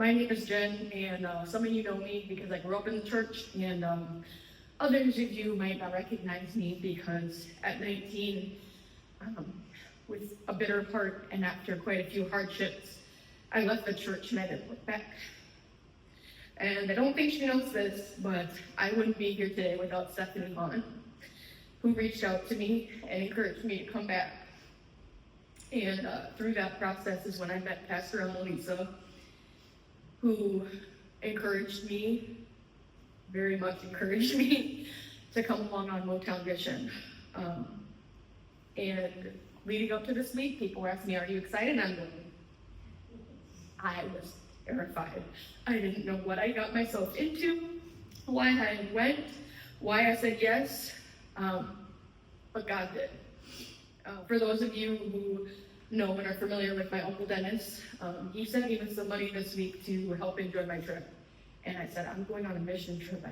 My name is Jen, and some of you know me because I grew up in the church, and others of you might not recognize me because at 19, with a bitter heart and after quite a few hardships, I left the church and I didn't look back. And I don't think she knows this, but I wouldn't be here today without Stephanie Vaughn, who reached out to me and encouraged me to come back. And through that process is when I met Pastor Annalisa, who encouraged me, very much encouraged me, to come along on Motown Vision. And leading up to this week, people asked me, "Are you excited?" I'm going, I was terrified. I didn't know what I got myself into, why I went, why I said yes, but God did. For those of you who know and are familiar with my Uncle Dennis, he sent me with some money this week to help enjoy my trip. And I said, I'm going on a mission trip.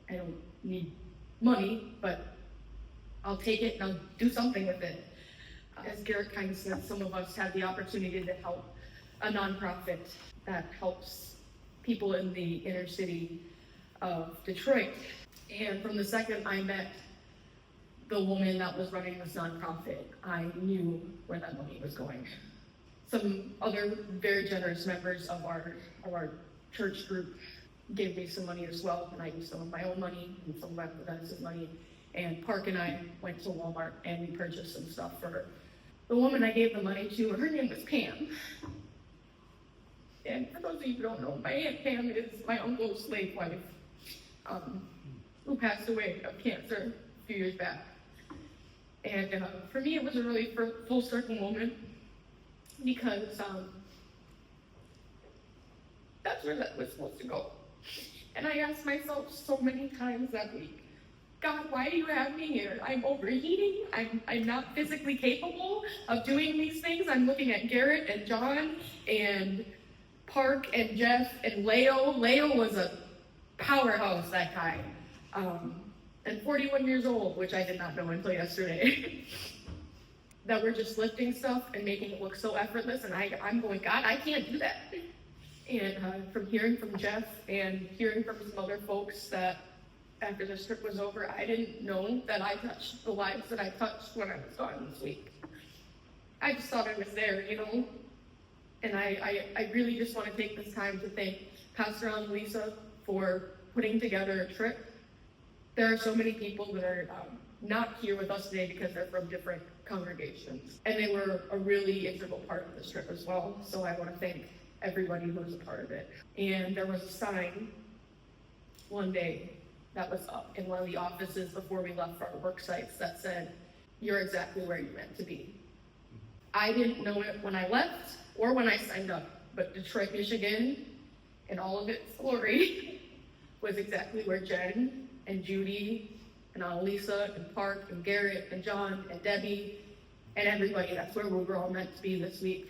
I don't need money, but I'll take it and I'll do something with it. As Garrett kind of said, some of us had the opportunity to help a nonprofit that helps people in the inner city of Detroit. And from the second I met the woman that was running this nonprofit, I knew where that money was going. Some other very generous members of our church group gave me some money as well, and I used some of my own money and some of my friends' money. And Park and I went to Walmart and we purchased some stuff for her. The woman I gave the money to, her name was Pam. And for those of you who don't know, my Aunt Pam is my uncle's slave wife, who passed away of cancer a few years back. And for me, it was a really full circle moment because that's where that was supposed to go. And I asked myself so many times that week, God, why do you have me here? I'm overheating. I'm not physically capable of doing these things. I'm looking at Garrett and John and Park and Jeff and Leo. Leo was a powerhouse, that guy. And 41 years old, which I did not know until yesterday. That we're just lifting stuff and making it look so effortless. And I'm going, God, I can't do that. And from hearing from Jeff and hearing from some other folks that after this trip was over, I didn't know that I touched the lives that I touched when I was gone this week. I just thought I was there, you know? And I really just want to take this time to thank Pastor Annalisa for putting together a trip. There are so many people that are not here with us today because they're from different congregations. And they were a really integral part of this trip as well. So I want to thank everybody who was a part of it. And there was a sign one day that was up in one of the offices before we left for our work sites that said, "You're exactly where you're meant to be." I didn't know it when I left or when I signed up, but Detroit, Michigan, in all of its glory, was exactly where Jen and Judy and Annalisa and Park and Garrett and John and Debbie and everybody, that's where we were all meant to be this week.